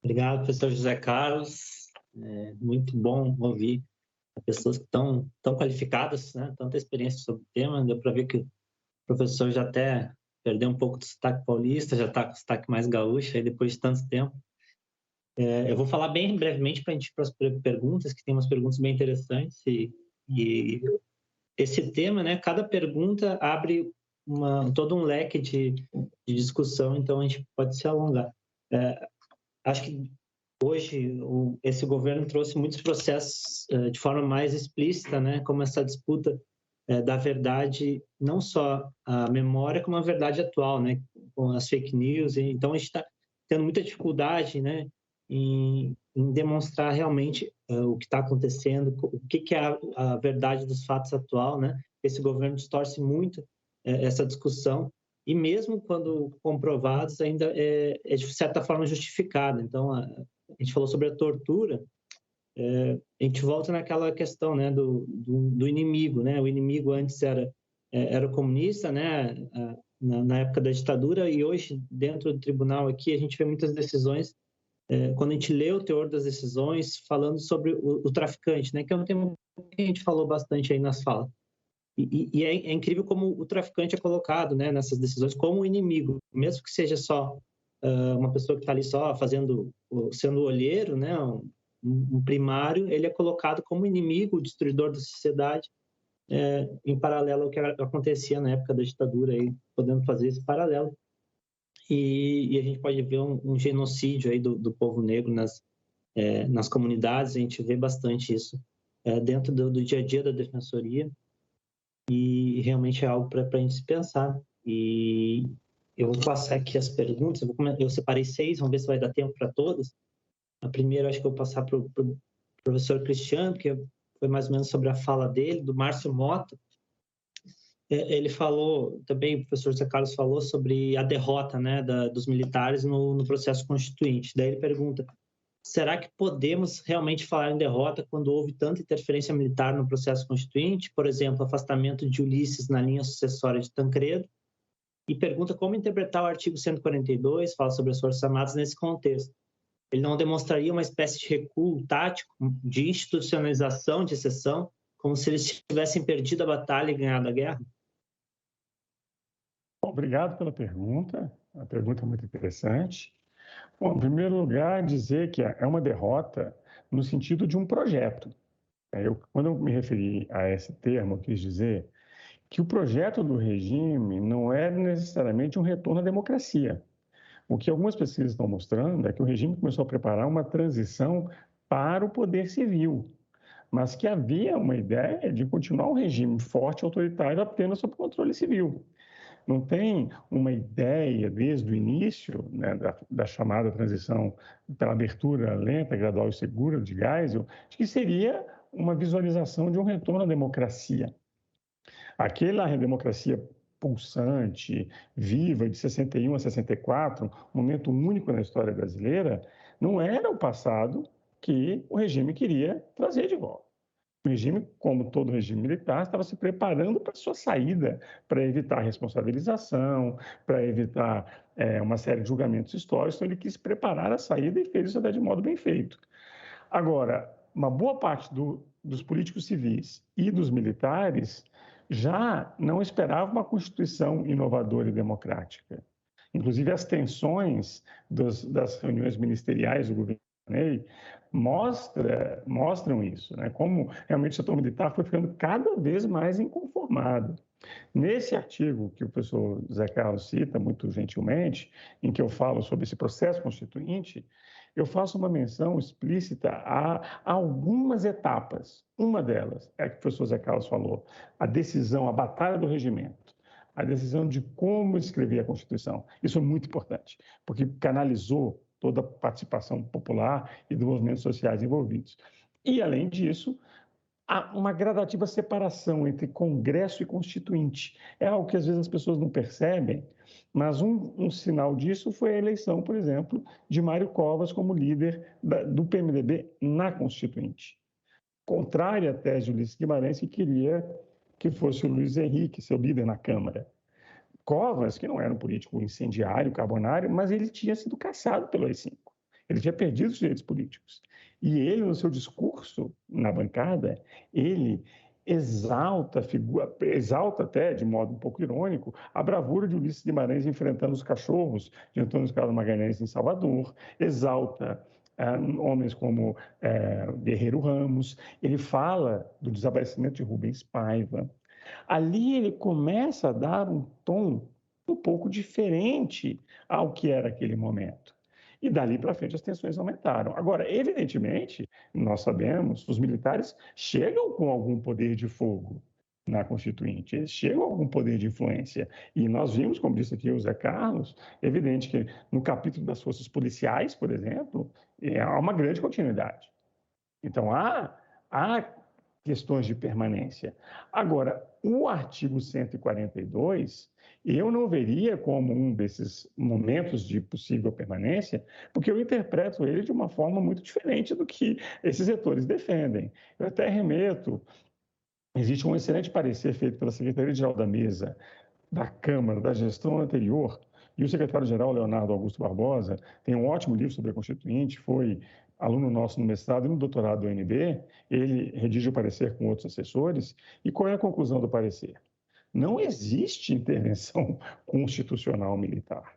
Obrigado, professor José Carlos. Muito bom ouvir pessoas que estão tão qualificadas, né? Tanta experiência sobre o tema. Deu para ver que o professor já até perdeu um pouco do sotaque paulista, já está com o sotaque mais gaúcho aí depois de tanto tempo. Eu vou falar bem brevemente para a gente ir para as perguntas, que tem umas perguntas bem interessantes. E esse tema, né? Cada pergunta abre todo um leque de discussão, então a gente pode se alongar. Acho que hoje esse governo trouxe muitos processos de forma mais explícita, né? Como essa disputa da verdade, não só a memória, como a verdade atual, né? Com as fake news. Então, a gente está tendo muita dificuldade, né? Em demonstrar realmente o que está acontecendo, o que é a verdade dos fatos atual, né? Esse governo distorce muito essa discussão e mesmo quando comprovados, ainda de certa forma justificada. Então, a gente falou sobre a tortura, a gente volta naquela questão, né, do inimigo, né? O inimigo antes era o comunista, né, na época da ditadura, e hoje, dentro do tribunal aqui, a gente vê muitas decisões, quando a gente lê o teor das decisões, falando sobre o traficante, né, que é um tema que a gente falou bastante aí nas falas. E é incrível como o traficante é colocado, né, nessas decisões como inimigo, mesmo que seja só uma pessoa que está ali só sendo olheiro, né, um primário, ele é colocado como inimigo, destruidor da sociedade, em paralelo ao que acontecia na época da ditadura, aí, podendo fazer esse paralelo. E a gente pode ver um genocídio aí do povo negro nas comunidades, a gente vê bastante isso dentro do dia a dia da defensoria, e realmente é algo para a gente se pensar. E eu vou passar aqui as perguntas, eu separei 6, vamos ver se vai dar tempo para todas. A primeira, acho que eu vou passar para o professor Cristiano, que foi mais ou menos sobre a fala dele, do Márcio Mota. Ele falou, também o professor Zé Carlos falou sobre a derrota, né, dos militares no processo constituinte. Daí ele pergunta, será que podemos realmente falar em derrota quando houve tanta interferência militar no processo constituinte? Por exemplo, afastamento de Ulisses na linha sucessória de Tancredo. E pergunta como interpretar o artigo 142, fala sobre as Forças Armadas nesse contexto. Ele não demonstraria uma espécie de recuo tático, de institucionalização de exceção, como se eles tivessem perdido a batalha e ganhado a guerra? Obrigado pela pergunta. A pergunta é muito interessante. Bom, em primeiro lugar, dizer que é uma derrota no sentido de um projeto. Quando eu me referi a esse termo, eu quis dizer que o projeto do regime não é necessariamente um retorno à democracia. O que algumas pesquisas estão mostrando é que o regime começou a preparar uma transição para o poder civil, mas que havia uma ideia de continuar um regime forte e autoritário apenas sob controle civil. Não tem uma ideia desde o início, né, da chamada transição pela abertura lenta, gradual e segura de Geisel, de que seria uma visualização de um retorno à democracia. Aquela democracia pulsante, viva, de 61 a 64, um momento único na história brasileira, não era o passado que o regime queria trazer de volta. O regime, como todo regime militar, estava se preparando para a sua saída, para evitar responsabilização, para evitar uma série de julgamentos históricos. Então, ele quis preparar a saída e fez isso até de modo bem feito. Agora, uma boa parte dos políticos civis e dos militares já não esperava uma Constituição inovadora e democrática. Inclusive, as tensões das reuniões ministeriais do governo Ney mostram isso, né? Como realmente o setor militar foi ficando cada vez mais inconformado. Nesse artigo que o professor Zé Carlos cita muito gentilmente, em que eu falo sobre esse processo constituinte, eu faço uma menção explícita a algumas etapas. Uma delas é a que o professor Zé Carlos falou, a decisão, a batalha do regimento, a decisão de como escrever a Constituição. Isso é muito importante, porque canalizou toda a participação popular e dos movimentos sociais envolvidos. E, além disso, há uma gradativa separação entre Congresso e Constituinte. É algo que às vezes as pessoas não percebem, mas um sinal disso foi a eleição, por exemplo, de Mário Covas como líder do PMDB na Constituinte. Contrária à tese de Ulisses Guimarães, que queria que fosse o Luiz Henrique, seu líder na Câmara. Covas, que não era um político incendiário, carbonário, mas ele tinha sido caçado pelo AI-5. Ele tinha perdido os direitos políticos. E ele, no seu discurso na bancada, ele exalta até, de modo um pouco irônico, a bravura de Ulisses Guimarães enfrentando os cachorros de Antônio Carlos Magalhães em Salvador, exalta homens como Guerreiro Ramos, ele fala do desaparecimento de Rubens Paiva. Ali ele começa a dar um tom um pouco diferente ao que era aquele momento. E dali para frente as tensões aumentaram. Agora, evidentemente, nós sabemos, os militares chegam com algum poder de fogo na Constituinte, eles chegam a algum poder de influência. E nós vimos, como disse aqui o Zé Carlos, evidente que no capítulo das forças policiais, por exemplo, há uma grande continuidade. Então, há questões de permanência. Agora, o artigo 142, eu não veria como um desses momentos de possível permanência, porque eu interpreto ele de uma forma muito diferente do que esses setores defendem. Eu até remeto, existe um excelente parecer feito pela Secretaria-Geral da Mesa da Câmara, da gestão anterior, e o secretário-geral, Leonardo Augusto Barbosa, tem um ótimo livro sobre a Constituinte, foi aluno nosso no mestrado e no doutorado do UNB, ele redige o parecer com outros assessores, e qual é a conclusão do parecer? Não existe intervenção constitucional militar.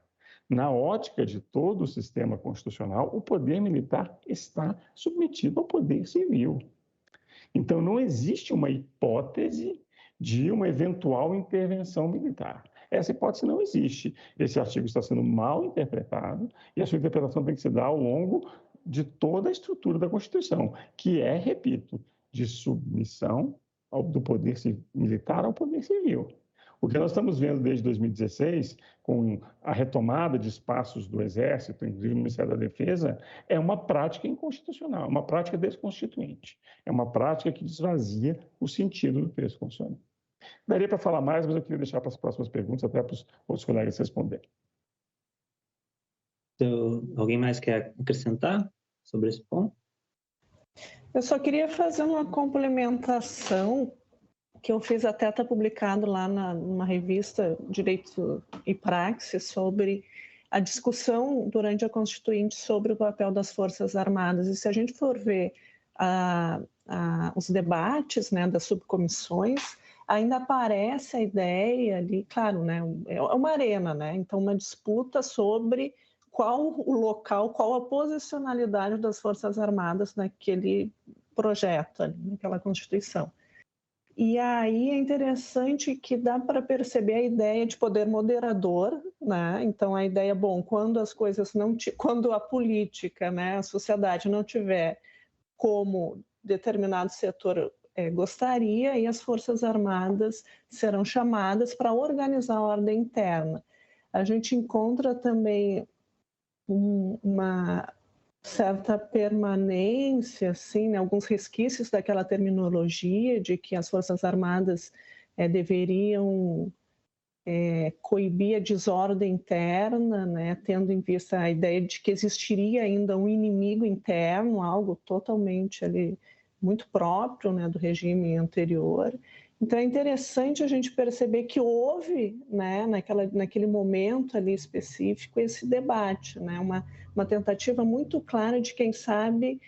Na ótica de todo o sistema constitucional, o poder militar está submetido ao poder civil. Então, não existe uma hipótese de uma eventual intervenção militar. Essa hipótese não existe. Esse artigo está sendo mal interpretado e a sua interpretação tem que se dar ao longo de toda a estrutura da Constituição, que é, repito, de submissão do poder militar ao poder civil. O que nós estamos vendo desde 2016, com a retomada de espaços do Exército, inclusive no Ministério da Defesa, é uma prática inconstitucional, uma prática desconstituinte. É uma prática que desvazia o sentido do texto constitucional. Daria para falar mais, mas eu queria deixar para as próximas perguntas, até para os outros colegas responderem. Então, alguém mais quer acrescentar sobre esse ponto? Eu só queria fazer uma complementação que eu fiz, até está publicado lá numa revista Direito e Praxis, sobre a discussão durante a Constituinte sobre o papel das Forças Armadas. E se a gente for ver os debates, né, das subcomissões, ainda aparece a ideia ali, claro, né, é uma arena, né, então uma disputa sobre qual o local, qual a posicionalidade das Forças Armadas naquele projeto, ali, naquela Constituição. E aí é interessante que dá para perceber a ideia de poder moderador, né? Então a ideia, bom, quando as coisas quando a política, né, a sociedade não tiver como determinado setor gostaria, e as Forças Armadas serão chamadas para organizar a ordem interna. A gente encontra também uma certa permanência, assim, né, alguns resquícios daquela terminologia de que as Forças Armadas deveriam coibir a desordem interna, né, tendo em vista a ideia de que existiria ainda um inimigo interno, algo totalmente ali, muito próprio, né, do regime anterior. Então é interessante a gente perceber que houve, né, naquele momento ali específico, esse debate, né, uma tentativa muito clara de, quem sabe,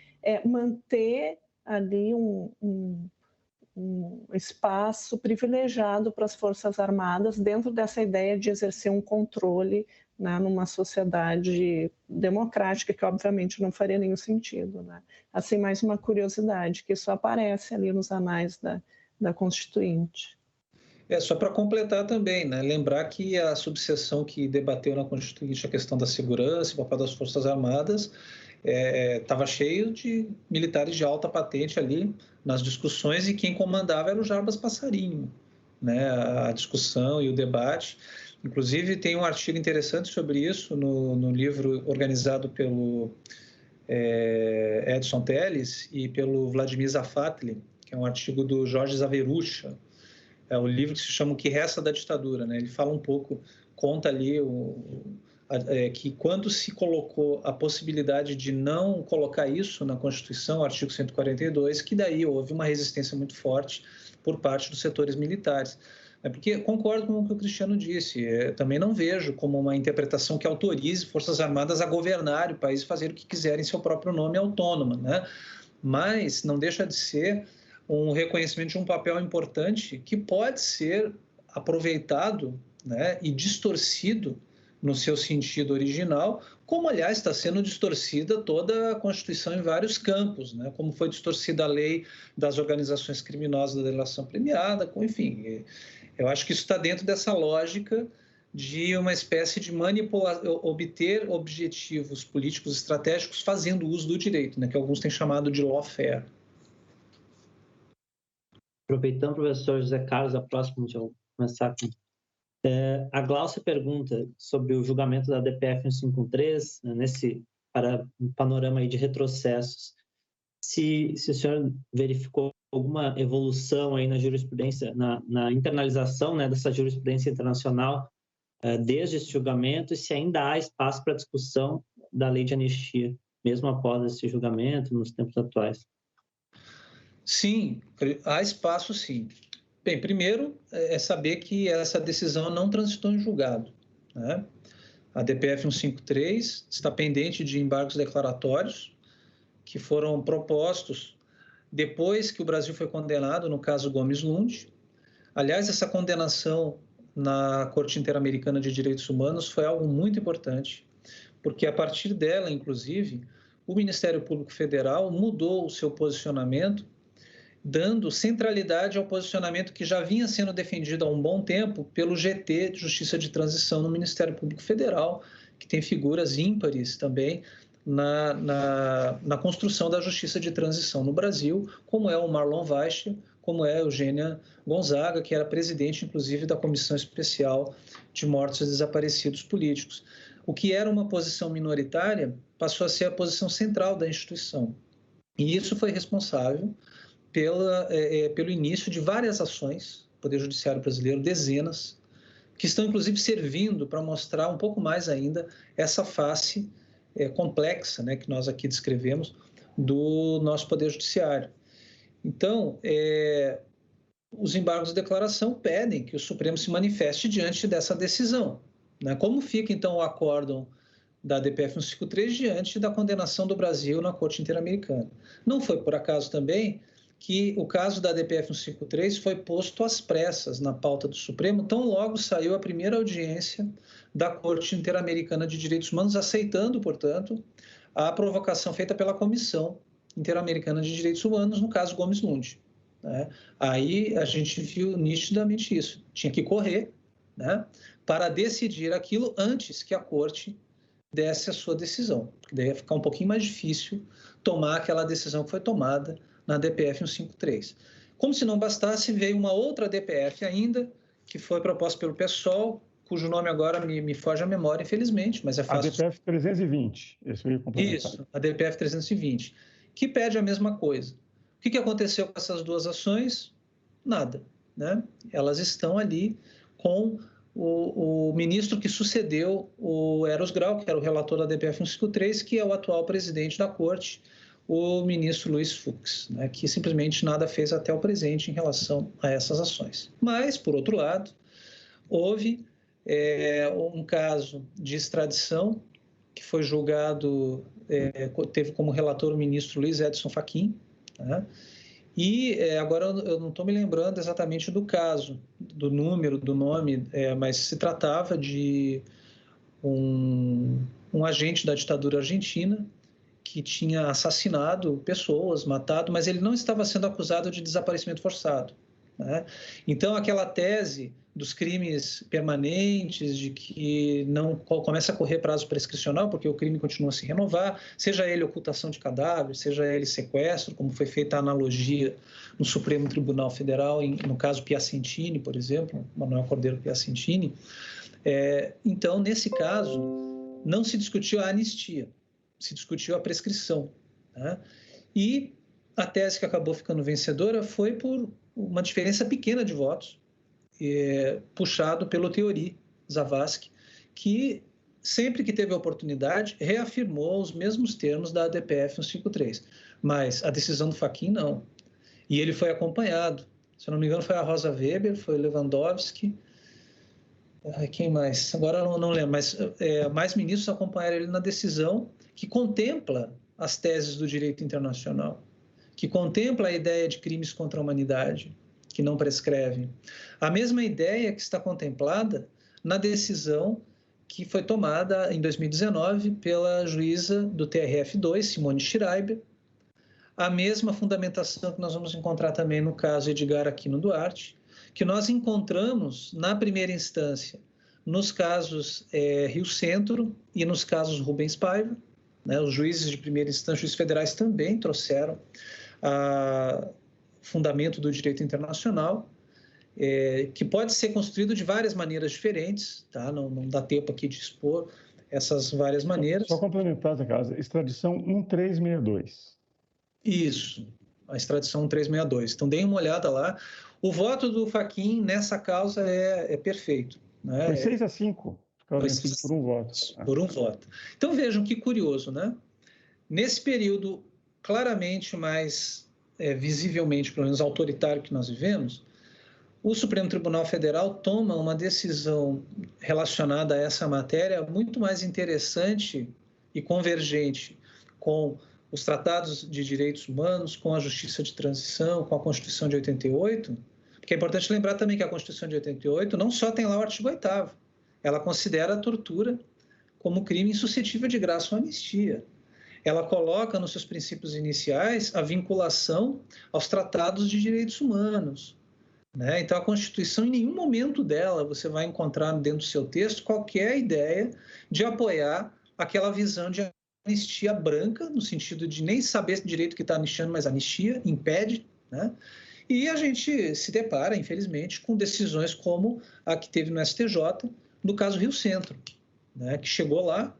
manter ali um espaço privilegiado para as Forças Armadas dentro dessa ideia de exercer um controle, né, numa sociedade democrática, que obviamente não faria nenhum sentido, né? Assim, mais uma curiosidade, que isso aparece ali nos anais da Constituinte. Só para completar também, né? Lembrar que a subseção que debateu na Constituinte a questão da segurança, o papel das Forças Armadas, estava cheio de militares de alta patente ali nas discussões, e quem comandava era o Jarbas Passarinho, né? A discussão e o debate. Inclusive, tem um artigo interessante sobre isso no livro organizado pelo Edson Telles e pelo Vladimir Zafatli, que é um artigo do Jorge Zaverucha. É o livro que se chama O que Resta da Ditadura, né? Ele fala um pouco, conta ali que quando se colocou a possibilidade de não colocar isso na Constituição, artigo 142, que daí houve uma resistência muito forte por parte dos setores militares. Porque concordo com o que o Cristiano disse, também não vejo como uma interpretação que autorize Forças Armadas a governar o país e fazer o que quiserem em seu próprio nome autônoma, né? Mas não deixa de ser um reconhecimento de um papel importante que pode ser aproveitado, né, e distorcido no seu sentido original, como, aliás, está sendo distorcida toda a Constituição em vários campos, né? Como foi distorcida a lei das organizações criminosas da delação premiada, enfim. Eu acho que isso está dentro dessa lógica de uma espécie de obter objetivos políticos estratégicos fazendo uso do direito, né? Que alguns têm chamado de lawfare. Aproveitando, professor José Carlos, a próxima, deixa eu começar com... a Glaucia pergunta sobre o julgamento da DPF 153, nesse panorama aí de retrocessos. Se o senhor verificou alguma evolução aí na jurisprudência, na internalização, né, dessa jurisprudência internacional desde esse julgamento, e se ainda há espaço para discussão da lei de anistia, mesmo após esse julgamento, nos tempos atuais. Sim, há espaço sim. Bem, primeiro é saber que essa decisão não transitou em julgado, né? A DPF 153 está pendente de embargos declaratórios que foram propostos depois que o Brasil foi condenado no caso Gomes Lund. Aliás, essa condenação na Corte Interamericana de Direitos Humanos foi algo muito importante, porque a partir dela, inclusive, o Ministério Público Federal mudou o seu posicionamento, dando centralidade ao posicionamento que já vinha sendo defendido há um bom tempo pelo GT de Justiça de Transição no Ministério Público Federal, que tem figuras ímpares também na construção da Justiça de Transição no Brasil, como é o Marlon Weicher, como é a Eugênia Gonzaga, que era presidente, inclusive, da Comissão Especial de Mortos e Desaparecidos Políticos. O que era uma posição minoritária passou a ser a posição central da instituição. E isso foi responsável pelo início de várias ações do Poder Judiciário brasileiro, dezenas, que estão, inclusive, servindo para mostrar um pouco mais ainda essa face complexa, né, que nós aqui descrevemos, do nosso Poder Judiciário. Então, os embargos de declaração pedem que o Supremo se manifeste diante dessa decisão, né? Como fica, então, o acórdão da DPF 153 diante da condenação do Brasil na Corte Interamericana? Não foi por acaso também que o caso da DPF 153 foi posto às pressas na pauta do Supremo, tão logo saiu a primeira audiência da Corte Interamericana de Direitos Humanos, aceitando, portanto, a provocação feita pela Comissão Interamericana de Direitos Humanos, no caso Gomes Lund, né? Aí a gente viu nitidamente isso. Tinha que correr, né, para decidir aquilo antes que a Corte desse a sua decisão, porque daí ia ficar um pouquinho mais difícil tomar aquela decisão que foi tomada na DPF 153. Como se não bastasse, veio uma outra DPF ainda, que foi proposta pelo PSOL, cujo nome agora me foge à memória, infelizmente, mas é fácil. A DPF 320. Isso, a DPF 320, que pede a mesma coisa. O que aconteceu com essas duas ações? Nada, né? Elas estão ali com o ministro que sucedeu o Eros Grau, que era o relator da DPF 153, que é o atual presidente da Corte, o ministro Luiz Fux, né, que simplesmente nada fez até o presente em relação a essas ações. Mas, por outro lado, houve um caso de extradição que foi julgado, teve como relator o ministro Luiz Edson Fachin, né, e agora eu não estou me lembrando exatamente do caso, do número, do nome, mas se tratava de um agente da ditadura argentina que tinha assassinado pessoas, matado, mas ele não estava sendo acusado de desaparecimento forçado, né? Então, aquela tese dos crimes permanentes, de que não começa a correr prazo prescricional, porque o crime continua a se renovar, seja ele ocultação de cadáver, seja ele sequestro, como foi feita a analogia no Supremo Tribunal Federal, no caso Piacentini, por exemplo, Manuel Cordeiro Piacentini. Então, nesse caso, não se discutiu a anistia, se discutiu a prescrição, né? E a tese que acabou ficando vencedora foi por uma diferença pequena de votos, puxado pelo Teori Zavascki, que sempre que teve a oportunidade reafirmou os mesmos termos da DPF 153, mas a decisão do Fachin não. E ele foi acompanhado Se eu não me engano, foi a Rosa Weber, foi o Lewandowski. Quem mais? Agora eu não lembro, mas mais ministros acompanharam ele na decisão que contempla as teses do direito internacional, que contempla a ideia de crimes contra a humanidade, que não prescrevem. A mesma ideia que está contemplada na decisão que foi tomada em 2019 pela juíza do TRF2, Simone Schreiber, a mesma fundamentação que nós vamos encontrar também no caso Edgar Aquino Duarte, que nós encontramos na primeira instância nos casos Rio Centro e nos casos Rubens Paiva, né? Os juízes de primeira instância, juízes federais também trouxeram fundamento do direito internacional, que pode ser construído de várias maneiras diferentes, tá? Não dá tempo aqui de expor essas várias maneiras. Só complementar, Zé Carlos, extradição 1362. Isso, a extradição 1362. Então, deem uma olhada lá. O voto do Fachin nessa causa é perfeito. Né? Foi 6-5, por um voto. Por um voto. Então, vejam que curioso, né? Nesse período claramente mais, visivelmente, pelo menos autoritário que nós vivemos, o Supremo Tribunal Federal toma uma decisão relacionada a essa matéria muito mais interessante e convergente com os tratados de direitos humanos, com a justiça de transição, com a Constituição de 88, porque é importante lembrar também que a Constituição de 88 não só tem lá o artigo 8º, ela considera a tortura como crime insuscetível de graça ou anistia. Ela coloca nos seus princípios iniciais a vinculação aos tratados de direitos humanos. Né? Então, a Constituição, em nenhum momento dela, você vai encontrar dentro do seu texto qualquer ideia de apoiar aquela visão de anistia branca, no sentido de nem saber direito o que está anistiando, mas anistia, impede, né? E a gente se depara, infelizmente, com decisões como a que teve no STJ, no caso Rio Centro, né? Que chegou lá,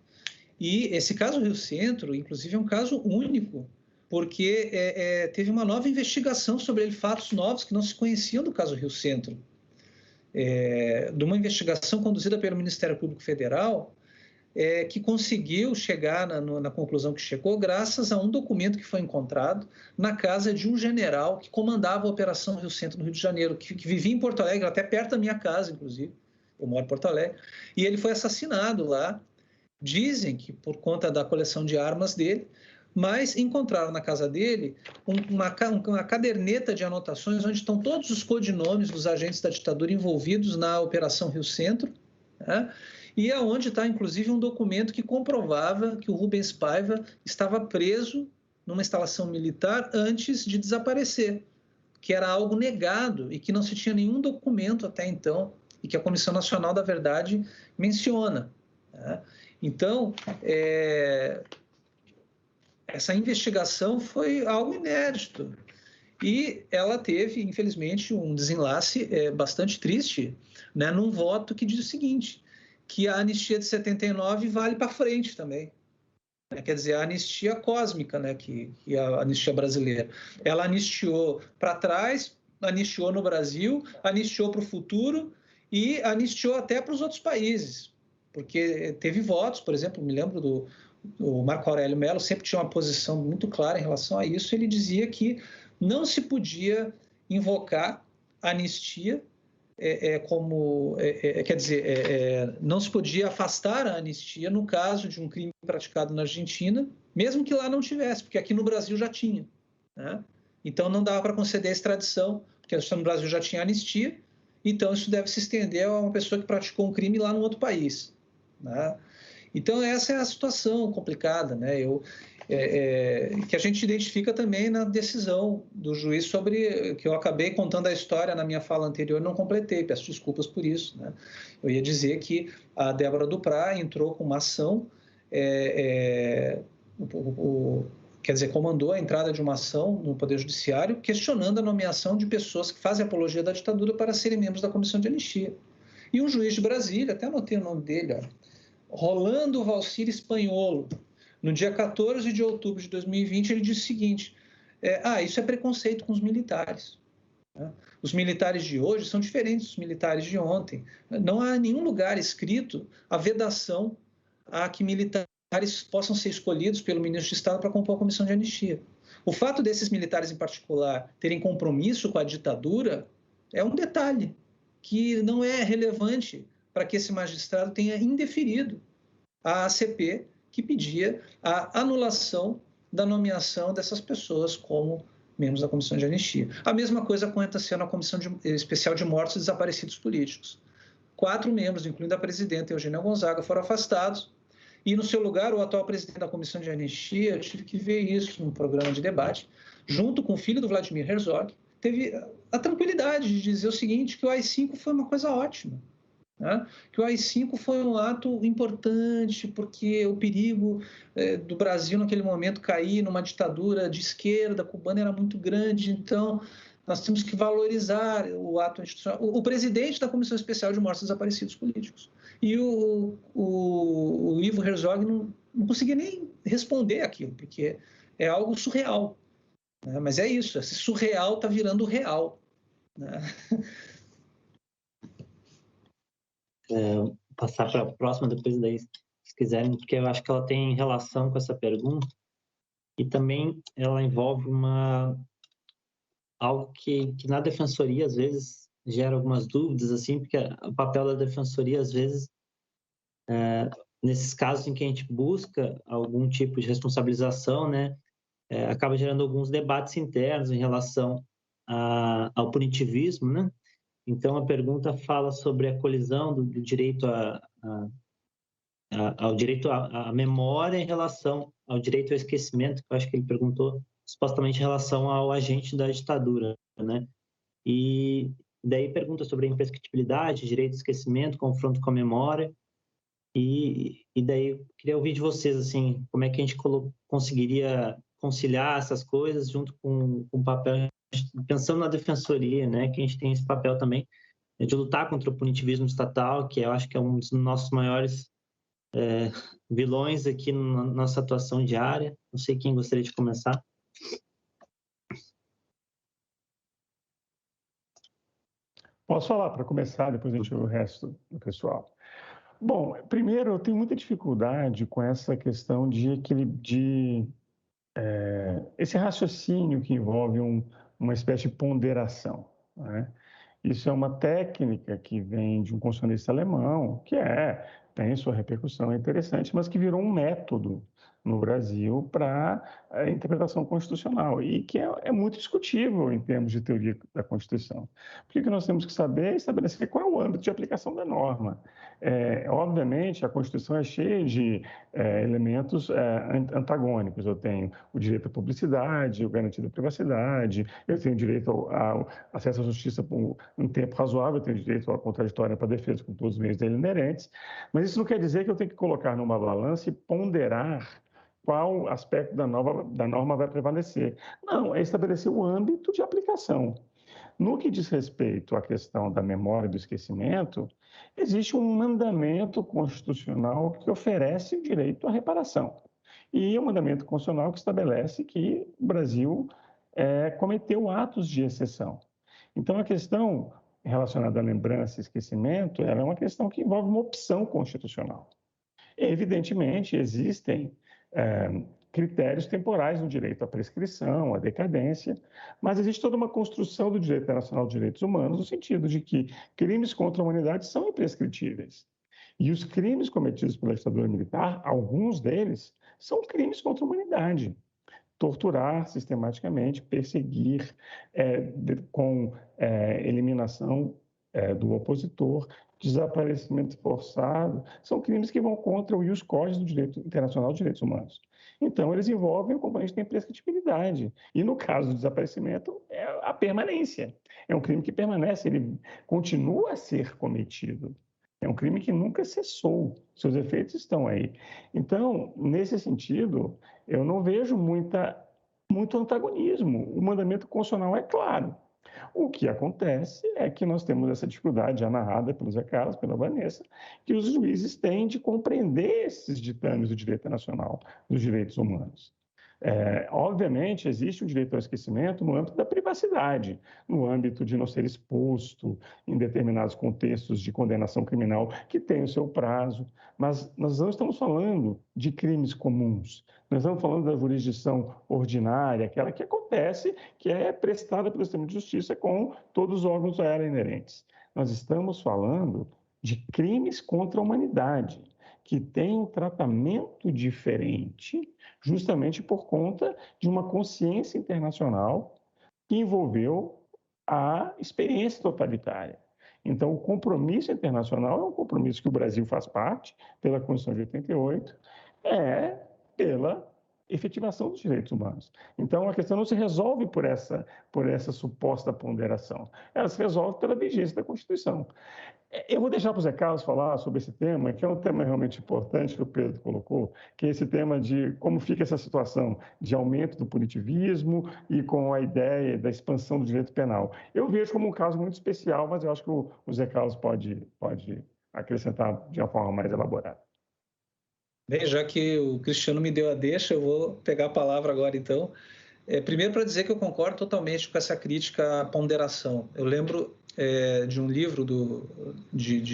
e esse caso Rio Centro, inclusive, é um caso único, porque teve uma nova investigação sobre ele, fatos novos que não se conheciam do caso Rio Centro, de uma investigação conduzida pelo Ministério Público Federal, que conseguiu chegar na conclusão que chegou graças a um documento que foi encontrado na casa de um general que comandava a Operação Rio Centro no Rio de Janeiro, que vivia em Porto Alegre, até perto da minha casa, inclusive. Eu moro em Porto Alegre. E ele foi assassinado lá. Dizem que por conta da coleção de armas dele, mas encontraram na casa dele uma caderneta de anotações onde estão todos os codinomes dos agentes da ditadura envolvidos na Operação Rio Centro, né? E aonde está, inclusive, um documento que comprovava que o Rubens Paiva estava preso numa instalação militar antes de desaparecer, que era algo negado e que não se tinha nenhum documento até então, e que a Comissão Nacional da Verdade menciona, né? Então, essa investigação foi algo inédito e ela teve, infelizmente, um desenlace bastante triste, né, num voto que diz o seguinte, que a anistia de 79 vale para frente também. Quer dizer, a anistia cósmica, né, que a anistia brasileira. Ela anistiou para trás, anistiou no Brasil, anistiou para o futuro e anistiou até para os outros países. Porque teve votos, por exemplo, me lembro do Marco Aurélio Mello, sempre tinha uma posição muito clara em relação a isso. Ele dizia que não se podia invocar a anistia quer dizer, não se podia afastar a anistia no caso de um crime praticado na Argentina, mesmo que lá não tivesse, porque aqui no Brasil já tinha, né? Então não dava para conceder a extradição, porque no Brasil já tinha anistia, então isso deve se estender a uma pessoa que praticou um crime lá no outro país, né? Então essa é a situação complicada, né? Que a gente identifica também na decisão do juiz sobre, que eu acabei contando a história na minha fala anterior, não completei, peço desculpas por isso, né? Eu ia dizer que a Débora Duprá entrou com uma ação, quer dizer, comandou a entrada de uma ação no Poder Judiciário questionando a nomeação de pessoas que fazem apologia da ditadura para serem membros da Comissão de Anistia. E um juiz de Brasília, até anotei o nome dele, Rolando Valcir Espanholo, no dia 14 de outubro de 2020, ele disse o seguinte, isso é preconceito com os militares, né? Os militares de hoje são diferentes dos militares de ontem. Não há nenhum lugar escrito a vedação a que militares possam ser escolhidos pelo ministro de Estado para compor a Comissão de Anistia. O fato desses militares, em particular, terem compromisso com a ditadura é um detalhe que não é relevante para que esse magistrado tenha indeferido a ACP, que pedia a anulação da nomeação dessas pessoas como membros da Comissão de Anistia. A mesma coisa aconteceu na Comissão Especial de Mortos e Desaparecidos Políticos. 4 membros, incluindo a presidenta Eugênia Gonzaga, foram afastados e, no seu lugar, o atual presidente da Comissão de Anistia, eu tive que ver isso num programa de debate, junto com o filho do Vladimir Herzog, teve a tranquilidade de dizer o seguinte, que o AI-5 foi uma coisa ótima, né? Que o AI-5 foi um ato importante porque o perigo do Brasil naquele momento cair numa ditadura de esquerda cubana era muito grande, então nós temos que valorizar o ato institucional. O presidente da Comissão Especial de Mortos e Desaparecidos Políticos. E o Ivo Herzog não conseguia nem responder aquilo, porque é algo surreal, né? Mas é isso, esse surreal está virando real, né? Passar para a próxima depois daí, se quiserem, porque eu acho que ela tem relação com essa pergunta e também ela envolve algo que na defensoria às vezes gera algumas dúvidas, assim, porque o papel da defensoria às vezes nesses casos em que a gente busca algum tipo de responsabilização, né, acaba gerando alguns debates internos em relação ao punitivismo, né? Então, a pergunta fala sobre a colisão do direito ao direito à memória em relação ao direito ao esquecimento, que eu acho que ele perguntou supostamente em relação ao agente da ditadura, né? E daí pergunta sobre a imprescritibilidade, direito ao esquecimento, confronto com a memória, e daí eu queria ouvir de vocês, assim, como é que a gente conseguiria conciliar essas coisas junto com o papel, pensando na defensoria, né, que a gente tem esse papel também de lutar contra o punitivismo estatal, que eu acho que é um dos nossos maiores vilões aqui na nossa atuação diária. Não sei quem gostaria de começar. Posso falar para começar, depois a gente vê o resto do pessoal. Bom, primeiro, eu tenho muita dificuldade com essa questão de esse raciocínio que envolve uma espécie de ponderação, né? Isso é uma técnica que vem de um constitucionalista alemão, que tem sua repercussão, é interessante, mas que virou um método no Brasil para a interpretação constitucional e que é muito discutível em termos de teoria da Constituição. O que nós temos que saber é estabelecer qual é o âmbito de aplicação da norma. Obviamente, a Constituição é cheia de elementos antagônicos. Eu tenho o direito à publicidade, o garantido à privacidade, eu tenho direito ao acesso à justiça por um tempo razoável, eu tenho direito à contraditória para defesa com todos os meios dele inerentes, mas isso não quer dizer que eu tenho que colocar numa balança e ponderar qual aspecto da norma vai prevalecer. Não, é estabelecer o âmbito de aplicação. No que diz respeito à questão da memória e do esquecimento, existe um mandamento constitucional que oferece o direito à reparação. E um mandamento constitucional que estabelece que o Brasil cometeu atos de exceção. Então, a questão relacionada à lembrança e esquecimento é uma questão que envolve uma opção constitucional. Evidentemente, existem critérios temporais no direito à prescrição, à decadência, mas existe toda uma construção do direito internacional de direitos humanos no sentido de que crimes contra a humanidade são imprescritíveis. E os crimes cometidos pela ditadura militar, alguns deles, são crimes contra a humanidade. Torturar sistematicamente, perseguir com eliminação do opositor, desaparecimento forçado, são crimes que vão contra o ius cogens do direito internacional de direitos humanos. Então, eles envolvem o componente da imprescritibilidade. E, no caso do desaparecimento, é a permanência. É um crime que permanece, ele continua a ser cometido. É um crime que nunca cessou, seus efeitos estão aí. Então, nesse sentido, eu não vejo muito antagonismo. O mandamento constitucional é claro. O que acontece é que nós temos essa dificuldade já narrada pelo Zé Carlos, pela Vanessa, que os juízes têm de compreender esses ditames do direito internacional dos direitos humanos. Obviamente, existe um direito ao esquecimento no âmbito da privacidade, no âmbito de não ser exposto em determinados contextos de condenação criminal que tem o seu prazo, mas nós não estamos falando de crimes comuns, nós estamos falando da jurisdição ordinária, aquela que acontece, que é prestada pelo sistema de justiça com todos os órgãos a ela inerentes. Nós estamos falando de crimes contra a humanidade, que têm um tratamento diferente, justamente por conta de uma consciência internacional que envolveu a experiência totalitária. Então, o compromisso internacional é um compromisso que o Brasil faz parte, pela Constituição de 88, pela efetivação dos direitos humanos. Então, a questão não se resolve por essa suposta ponderação, ela se resolve pela vigência da Constituição. Eu vou deixar para o Zé Carlos falar sobre esse tema, que é um tema realmente importante que o Pedro colocou, que é esse tema de como fica essa situação de aumento do punitivismo e com a ideia da expansão do direito penal. Eu vejo como um caso muito especial, mas eu acho que o Zé Carlos pode acrescentar de uma forma mais elaborada. Bem, já que o Cristiano me deu a deixa, eu vou pegar a palavra agora, então. Primeiro, para dizer que eu concordo totalmente com essa crítica à ponderação. Eu lembro de um livro,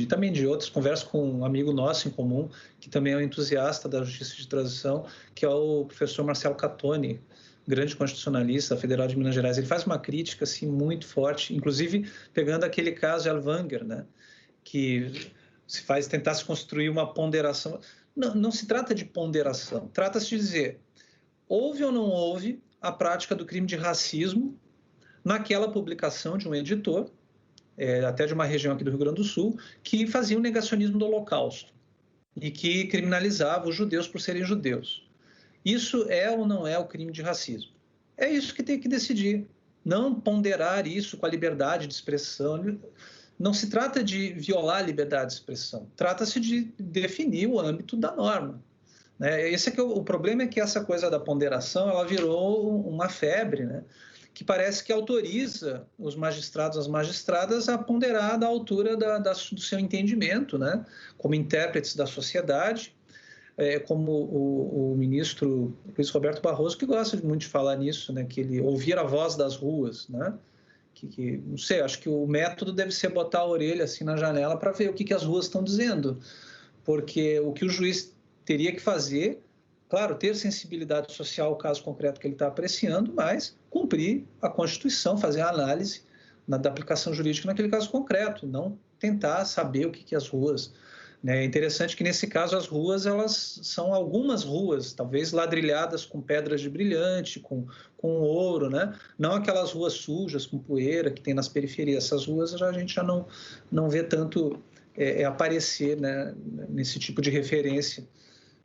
também de outros, converso com um amigo nosso em comum, que também é um entusiasta da justiça de transição, que é o professor Marcelo Catoni, grande constitucionalista da Federal de Minas Gerais. Ele faz uma crítica assim, muito forte, inclusive pegando aquele caso de Elvanger, né, que tentar se construir uma ponderação. Não se trata de ponderação, trata-se de dizer, houve ou não houve a prática do crime de racismo naquela publicação de um editor, até de uma região aqui do Rio Grande do Sul, que fazia o negacionismo do Holocausto e que criminalizava os judeus por serem judeus. Isso é ou não é o crime de racismo? É isso que tem que decidir. Não ponderar isso com a liberdade de expressão. Não se trata de violar a liberdade de expressão, trata-se de definir o âmbito da norma. Esse é que o problema é que essa coisa da ponderação ela virou uma febre, né? Que parece que autoriza os magistrados, as magistradas a ponderar da altura do seu entendimento, né? Como intérpretes da sociedade, como o ministro Luiz Roberto Barroso, que gosta muito de falar nisso, né? Que ele ouvir a voz das ruas, né? Não sei, acho que o método deve ser botar a orelha assim na janela para ver o que as ruas estão dizendo, porque o que o juiz teria que fazer, claro, ter sensibilidade social ao caso concreto que ele está apreciando, mas cumprir a Constituição, fazer a análise da aplicação jurídica naquele caso concreto, não tentar saber o que as ruas... É interessante que, nesse caso, as ruas, elas são algumas ruas, talvez ladrilhadas com pedras de brilhante, com ouro, né? Não aquelas ruas sujas, com poeira, que tem nas periferias. Essas ruas a gente já não vê tanto aparecer, né, nesse tipo de referência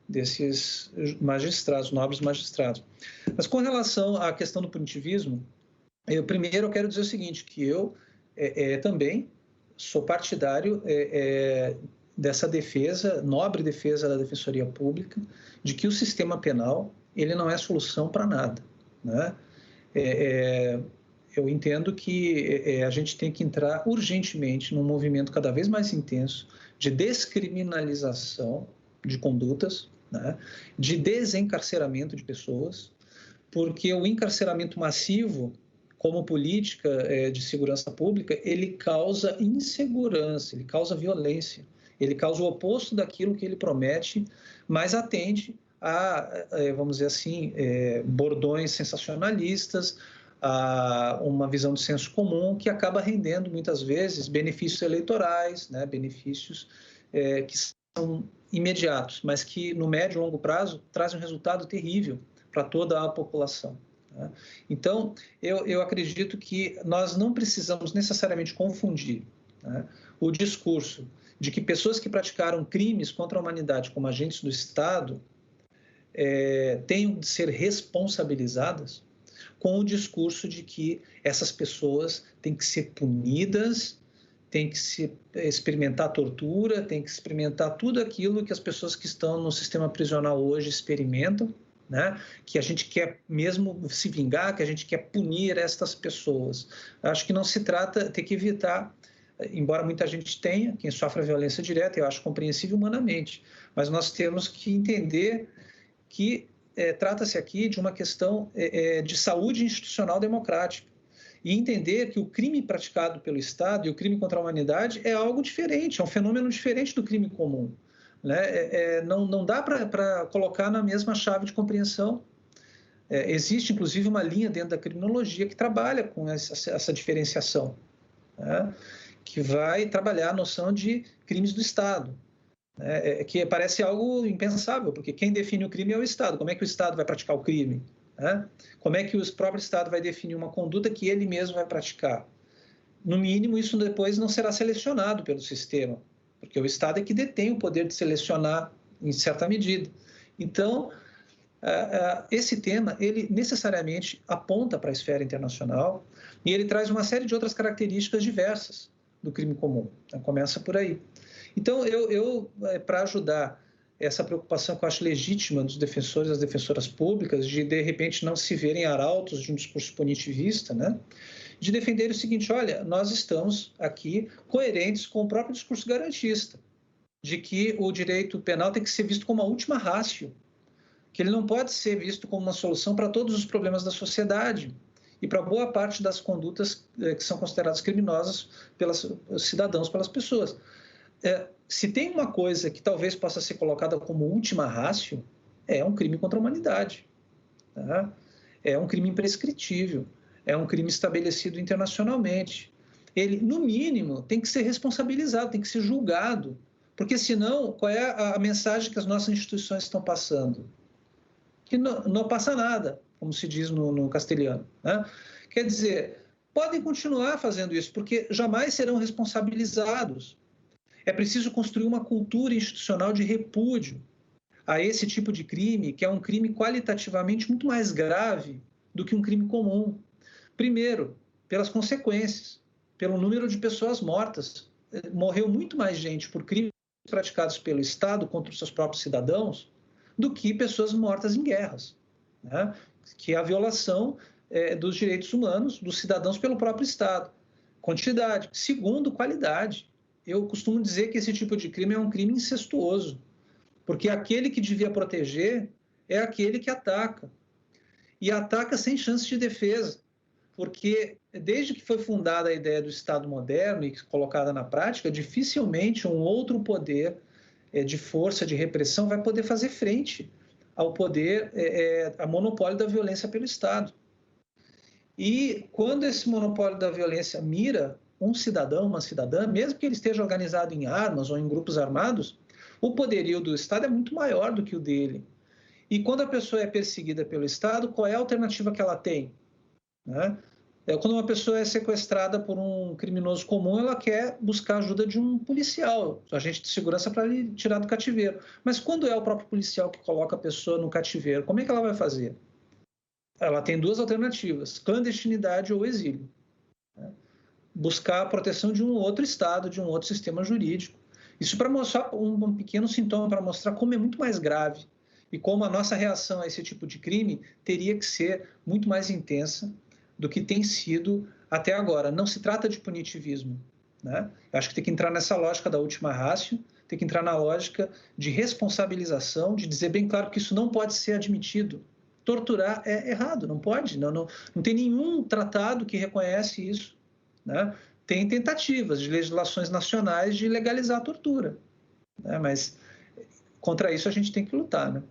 desses magistrados, nobres magistrados. Mas, com relação à questão do punitivismo, primeiro eu quero dizer o seguinte, que eu também sou partidário... dessa defesa, nobre defesa da Defensoria Pública, de que o sistema penal ele não é solução para nada, né? Eu entendo que a gente tem que entrar urgentemente num movimento cada vez mais intenso de descriminalização de condutas, né? De desencarceramento de pessoas, porque o encarceramento massivo, como política de segurança pública, ele causa insegurança, ele causa violência. Ele causa o oposto daquilo que ele promete, mas atende a, vamos dizer assim, bordões sensacionalistas, a uma visão de senso comum que acaba rendendo, muitas vezes, benefícios eleitorais, né? Benefícios que são imediatos, mas que, no médio e longo prazo, trazem um resultado terrível para toda a população. Né? Então, eu acredito que nós não precisamos necessariamente confundir, né, o discurso de que pessoas que praticaram crimes contra a humanidade como agentes do Estado tenham de ser responsabilizadas com o discurso de que essas pessoas têm que ser punidas, têm que experimentar tortura, têm que experimentar tudo aquilo que as pessoas que estão no sistema prisional hoje experimentam, né? Que a gente quer mesmo se vingar, que a gente quer punir estas pessoas. Acho que não se trata, tem que evitar... Embora muita gente tenha, quem sofre a violência direta, eu acho compreensível humanamente, mas nós temos que entender que trata-se aqui de uma questão de saúde institucional democrática e entender que o crime praticado pelo Estado e o crime contra a humanidade é algo diferente, é um fenômeno diferente do crime comum, né? Não dá para colocar na mesma chave de compreensão. Existe, inclusive, uma linha dentro da criminologia que trabalha com essa diferenciação, né? Que vai trabalhar a noção de crimes do Estado, né? Que parece algo impensável, porque quem define o crime é o Estado. Como é que o Estado vai praticar o crime, né? Como é que o próprio Estado vai definir uma conduta que ele mesmo vai praticar? No mínimo, isso depois não será selecionado pelo sistema, porque o Estado é que detém o poder de selecionar em certa medida. Então, esse tema, ele necessariamente aponta para a esfera internacional e ele traz uma série de outras características diversas do crime comum. Então, começa por aí. Então, para ajudar essa preocupação que eu acho legítima dos defensores e das defensoras públicas de repente, não se verem arautos de um discurso punitivista, né? De defender o seguinte: olha, nós estamos aqui coerentes com o próprio discurso garantista, de que o direito penal tem que ser visto como a última ratio, que ele não pode ser visto como uma solução para todos os problemas da sociedade e para boa parte das condutas que são consideradas criminosas pelos cidadãos, pelas pessoas. Se tem uma coisa que talvez possa ser colocada como última ratio, é um crime contra a humanidade, tá? É um crime imprescritível, é um crime estabelecido internacionalmente. Ele, no mínimo, tem que ser responsabilizado, tem que ser julgado, porque senão, qual é a mensagem que as nossas instituições estão passando? Que não passa nada, como se diz no castelhano, né? Quer dizer, podem continuar fazendo isso, porque jamais serão responsabilizados. É preciso construir uma cultura institucional de repúdio a esse tipo de crime, que é um crime qualitativamente muito mais grave do que um crime comum. Primeiro, pelas consequências, pelo número de pessoas mortas. Morreu muito mais gente por crimes praticados pelo Estado contra os seus próprios cidadãos do que pessoas mortas em guerras, né? Que é a violação dos direitos humanos dos cidadãos pelo próprio Estado. Quantidade. Segundo, qualidade. Eu costumo dizer que esse tipo de crime é um crime incestuoso, porque aquele que devia proteger é aquele que ataca. E ataca sem chance de defesa, porque desde que foi fundada a ideia do Estado moderno e colocada na prática, dificilmente um outro poder de força, de repressão, vai poder fazer frente ao poder, a monopólio da violência pelo Estado. E quando esse monopólio da violência mira um cidadão, uma cidadã, mesmo que ele esteja organizado em armas ou em grupos armados, o poderio do Estado é muito maior do que o dele. E quando a pessoa é perseguida pelo Estado, qual é a alternativa que ela tem, né? Quando uma pessoa é sequestrada por um criminoso comum, ela quer buscar a ajuda de um policial, agente de segurança, para lhe tirar do cativeiro. Mas quando é o próprio policial que coloca a pessoa no cativeiro, como é que ela vai fazer? Ela tem duas alternativas: clandestinidade ou exílio, né? Buscar a proteção de um outro Estado, de um outro sistema jurídico. Isso para mostrar um pequeno sintoma, para mostrar como é muito mais grave e como a nossa reação a esse tipo de crime teria que ser muito mais intensa do que tem sido até agora. Não se trata de punitivismo, né? Eu acho que tem que entrar nessa lógica da última ratio, tem que entrar na lógica de responsabilização, de dizer bem claro que isso não pode ser admitido. Torturar é errado, não pode, não tem nenhum tratado que reconhece isso, né? Tem tentativas de legislações nacionais de legalizar a tortura, né? Mas contra isso a gente tem que lutar, né?